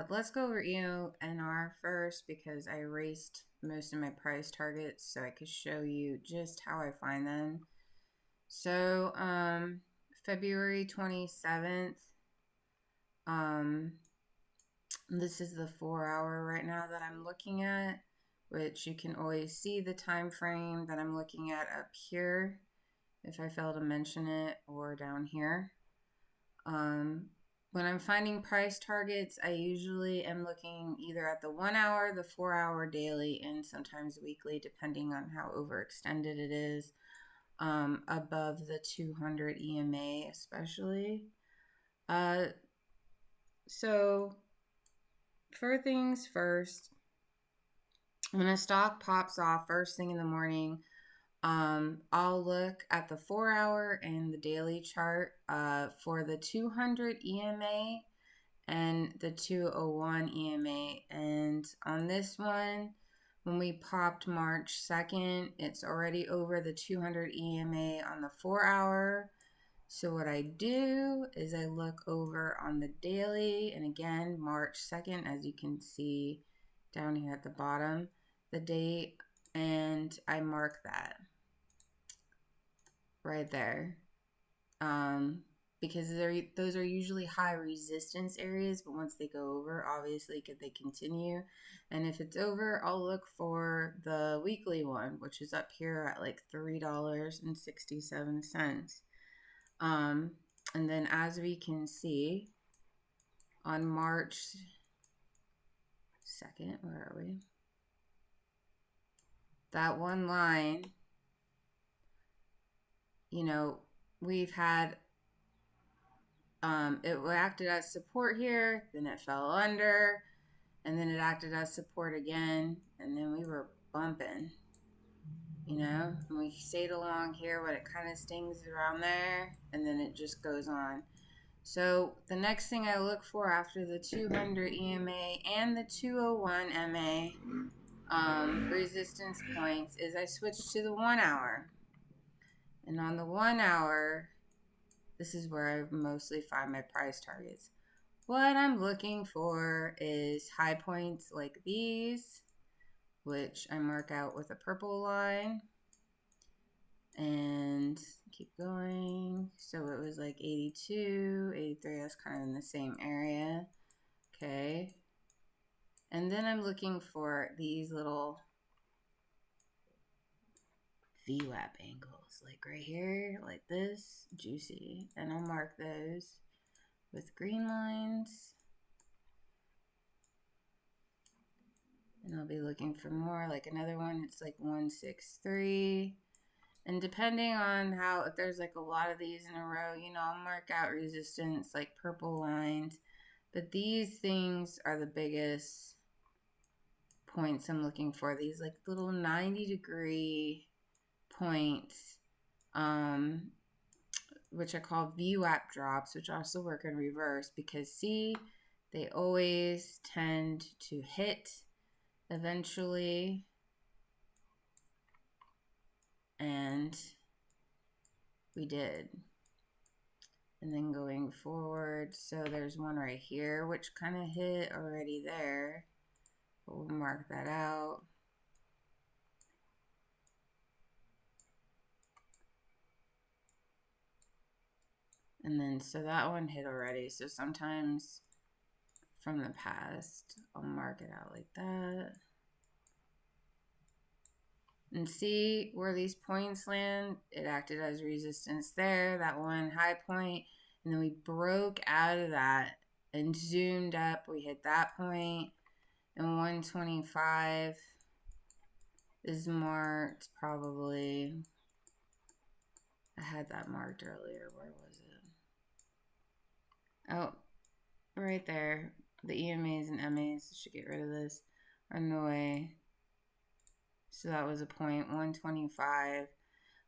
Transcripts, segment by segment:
Let's go over EONR first because I erased most of my price targets so I could show you just how I find them. So, February 27th, this is the 4-hour right now that I'm looking at, which you can always see the time frame that I'm looking at up here if I fail to mention it, or down here. When I'm finding price targets, I usually am looking either at the 1 hour, the 4-hour daily, and sometimes weekly, depending on how overextended it is, above the 200 EMA especially. So for things first, when a stock pops off first thing in the morning, I'll look at the 4-hour and the daily chart for the 200 EMA and the 201 EMA. And on this one, when we popped March 2nd, it's already over the 200 EMA on the 4-hour. So what I do is I look over on the daily, and again, March 2nd, as you can see down here at the bottom, the date, and I mark that right there, because those are usually high resistance areas, but once they go over, obviously they continue, and if it's over, I'll look for the weekly one, which is up here at like $3.67. And then as we can see, on March 2nd, where are we? That one line, you know, we've had, it acted as support here, then it fell under, and then it acted as support again, and then we were bumping, you know, and we stayed along here, but it kind of stings around there, and then it just goes on. So the next thing I look for after the 200 EMA and the 201 MA resistance points is I switch to the 1 hour. And on the 1 hour, this is where I mostly find my price targets. What I'm looking for is high points like these, which I mark out with a purple line. And keep going. So it was like 82, 83, that's kind of in the same area. Okay. And then I'm looking for these little VWAP angles, like right here, like this, juicy. And I'll mark those with green lines. And I'll be looking for more, like another one, it's like 163. And depending on how, if there's like a lot of these in a row, you know, I'll mark out resistance like purple lines. But these things are the biggest points I'm looking for. These like little 90-degree points, which I call VWAP drops, which also work in reverse because see, they always tend to hit eventually. And we did. And then going forward, so there's one right here, which kind of hit already there. But we'll mark that out. And then, so that one hit already. So sometimes from the past, I'll mark it out like that. And see where these points land? It acted as resistance there, that one high point, and then we broke out of that and zoomed up. We hit that point, and 125 is marked probably. I had that marked earlier. Where was it? Oh, right there. The EMAs and MAs, should get rid of this, are in the way. So that was a point, 125.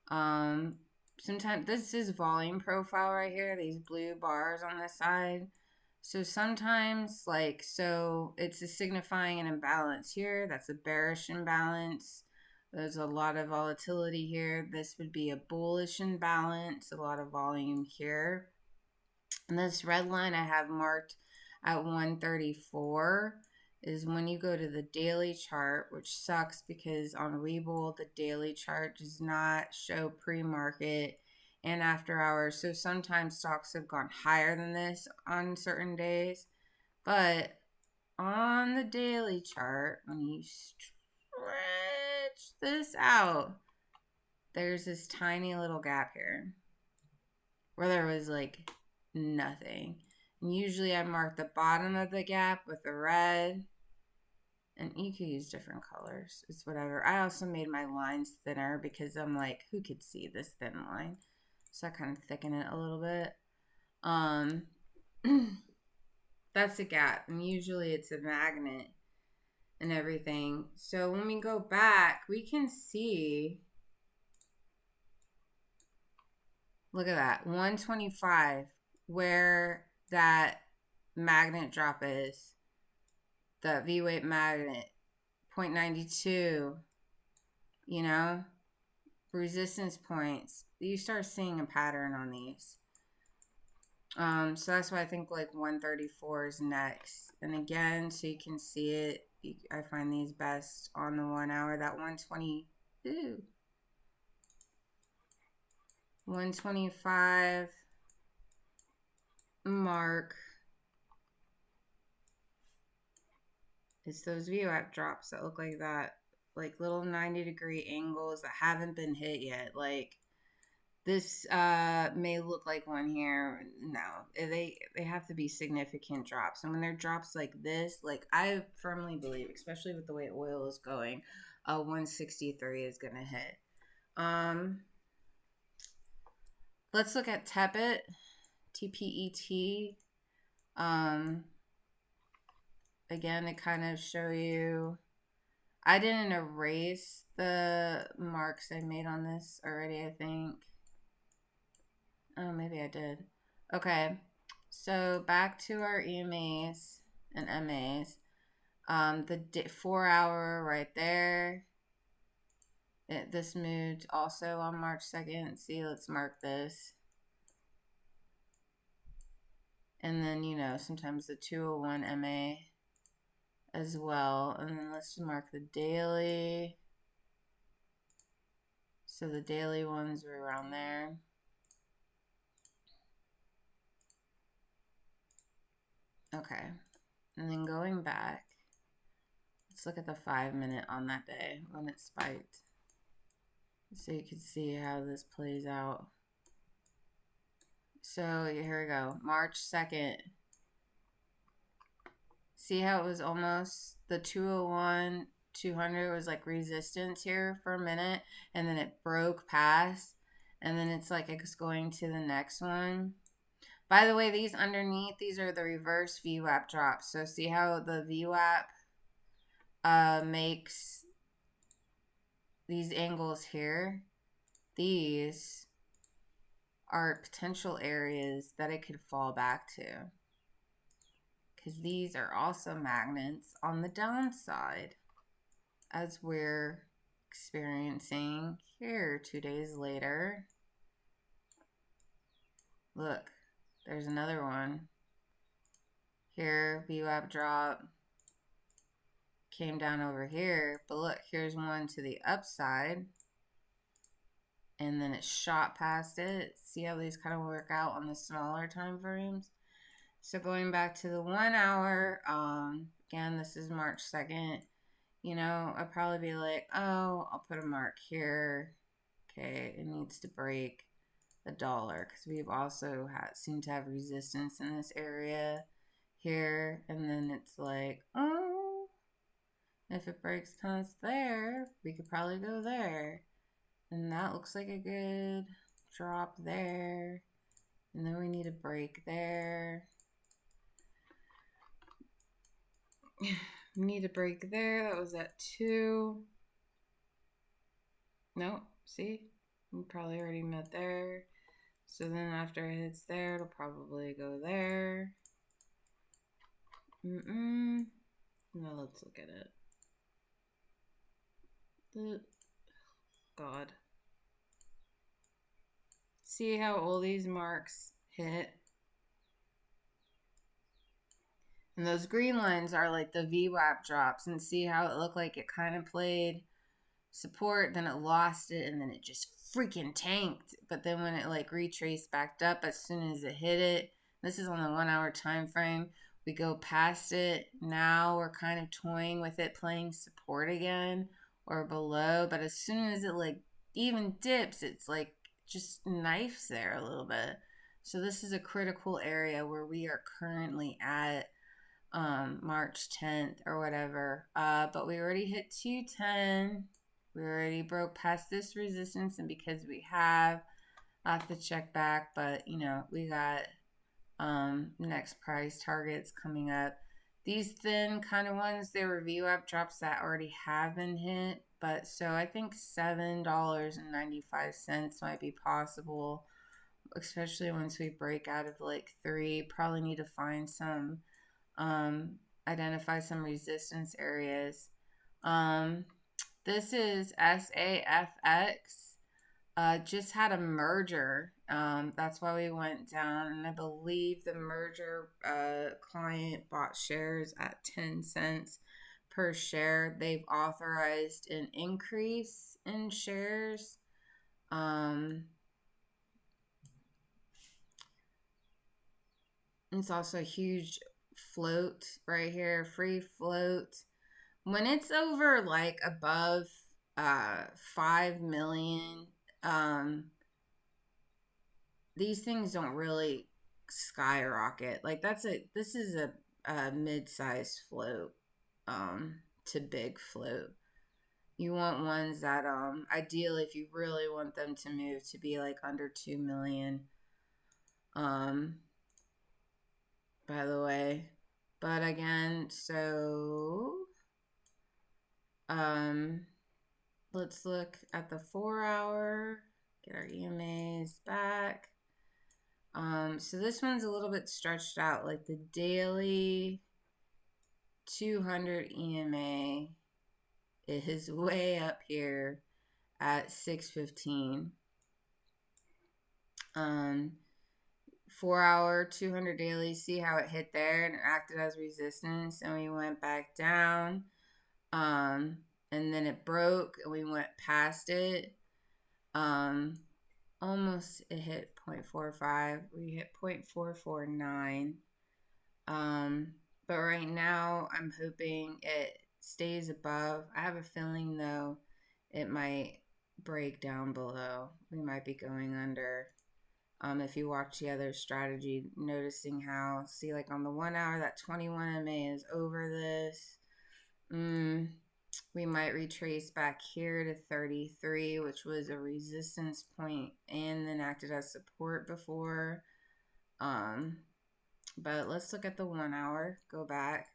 Sometimes this is volume profile right here, these blue bars on the side. So sometimes, like, so it's a signifying an imbalance here. That's a bearish imbalance. There's a lot of volatility here. This would be a bullish imbalance, a lot of volume here. And this red line I have marked at 134 is when you go to the daily chart, which sucks because on Webull, the daily chart does not show pre-market and after hours. So sometimes stocks have gone higher than this on certain days. But on the daily chart, when you stretch this out, there's this tiny little gap here where there was like nothing. And usually I mark the bottom of the gap with a red. And you could use different colors. It's whatever. I also made my lines thinner because I'm like, who could see this thin line? So I kind of thicken it a little bit. That's a gap. And usually it's a magnet and everything. So when we go back, we can see, look at that, 125, where that magnet drop is. The V-weight magnet, 0.92, you know, resistance points. You start seeing a pattern on these. So that's why I think like 134 is next. And again, so you can see it, I find these best on the 1 hour. That 125 mark. It's those VWAP drops that look like that, like little 90-degree angles that haven't been hit yet. Like this may look like one here. No, they have to be significant drops. And when they're drops like this, like I firmly believe, especially with the way oil is going, 163 is gonna hit. Let's look at TPET, TPET. Again, to kind of show you, I didn't erase the marks I made on this already, I think. Oh, maybe I did. Okay, so back to our EMAs and MAs. The 4 hour right there. This moved also on March 2nd. See, let's mark this. And then, you know, sometimes the 201 MA as well. And then let's mark the daily. So the daily ones were around there. Okay. And then going back, let's look at the 5-minute on that day when it spiked. So you can see how this plays out. So here we go. March 2nd. See how it was almost the 201, 200 was like resistance here for a minute, and then it broke past, and then it's like it's going to the next one. By the way, these underneath, these are the reverse VWAP drops. So see how the VWAP makes these angles here? These are potential areas that it could fall back to, because these are also magnets on the downside, as we're experiencing here 2 days later. Look, there's another one. Here, VWAP drop came down over here, but look, here's one to the upside, and then it shot past it. See how these kind of work out on the smaller time frames? So going back to the 1 hour, again, this is March 2nd. You know, I'd probably be like, oh, I'll put a mark here. Okay, it needs to break the dollar, because we've also seem to have resistance in this area here. And then it's like, oh, if it breaks past there, we could probably go there. And that looks like a good drop there. And then we need a break there. We need a break there. That was at 2. Nope, see? We probably already met there. So then after it hits there, it'll probably go there. Now let's look at it. God. See how all these marks hit? And those green lines are like the VWAP drops, and see how it looked like it kind of played support, then it lost it, and then it just freaking tanked. But then when it like retraced back up as soon as it hit it, this is on the 1 hour time frame, we go past it. Now we're kind of toying with it playing support again or below, but as soon as it like even dips, it's like just knifes there a little bit. So this is a critical area where we are currently at March 10th or whatever. But we already hit 210. We already broke past this resistance, and because we have, I have to check back, but you know, we got next price targets coming up. These thin kind of ones, they were VWAP drops that already have been hit, but so I think $7.95 might be possible, especially once we break out of like 3. Probably need to find some identify some resistance areas. This is SAFX. Just had a merger. That's why we went down. And I believe the merger client bought shares at 10 cents per share. They've authorized an increase in shares. It's also a huge float right here, free float. When it's over like above 5 million, these things don't really skyrocket. Like this is a mid-sized float to big float. You want ones that ideally, if you really want them to move, to be like under 2 million. By the way, but again, so let's look at the 4 hour, get our EMAs back. So this one's a little bit stretched out, like the daily 200 EMA is way up here at 615. 4 hour 200 daily, see how it hit there and it acted as resistance, and we went back down, and then it broke and we went past it. Almost it hit 0.45. We hit 0.449. But right now I'm hoping it stays above. I have a feeling though it might break down below. We might be going under. If you watch the other strategy, noticing how, see, like on the 1 hour, that 21 MA is over this. We might retrace back here to 33, which was a resistance point and then acted as support before. But let's look at the 1 hour, go back.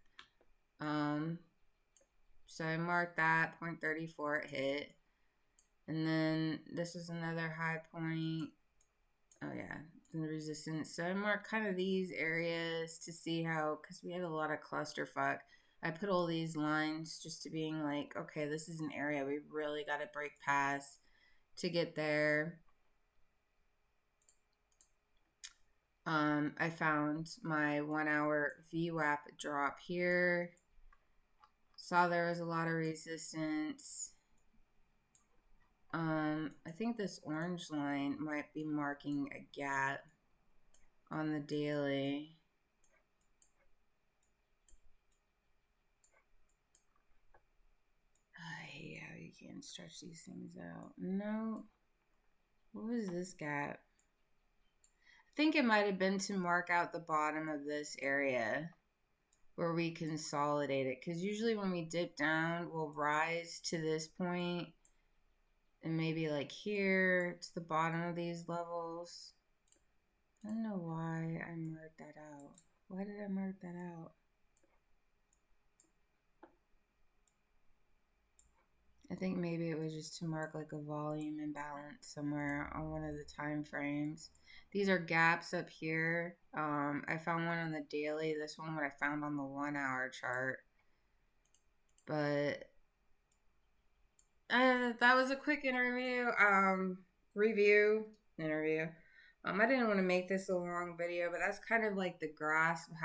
So I marked that 0.34 it hit. And then this is another high point. Oh yeah, the resistance. So I marked kind of these areas to see how, because we had a lot of clusterfuck. I put all these lines just to being like, okay, this is an area we really got to break past to get there. I found my 1 hour VWAP drop here. Saw there was a lot of resistance. I think this orange line might be marking a gap on the daily. I hate how you can't stretch these things out. No. What was this gap? I think it might have been to mark out the bottom of this area where we consolidate it. Because usually when we dip down, we'll rise to this point and maybe like here to the bottom of these levels. I don't know why I marked that out. Why did I mark that out? I think maybe it was just to mark like a volume imbalance somewhere on one of the time frames. These are gaps up here. I found one on the daily. This one what I found on the 1 hour chart. But that was a quick interview. I didn't want to make this a long video, but that's kind of like the grasp of how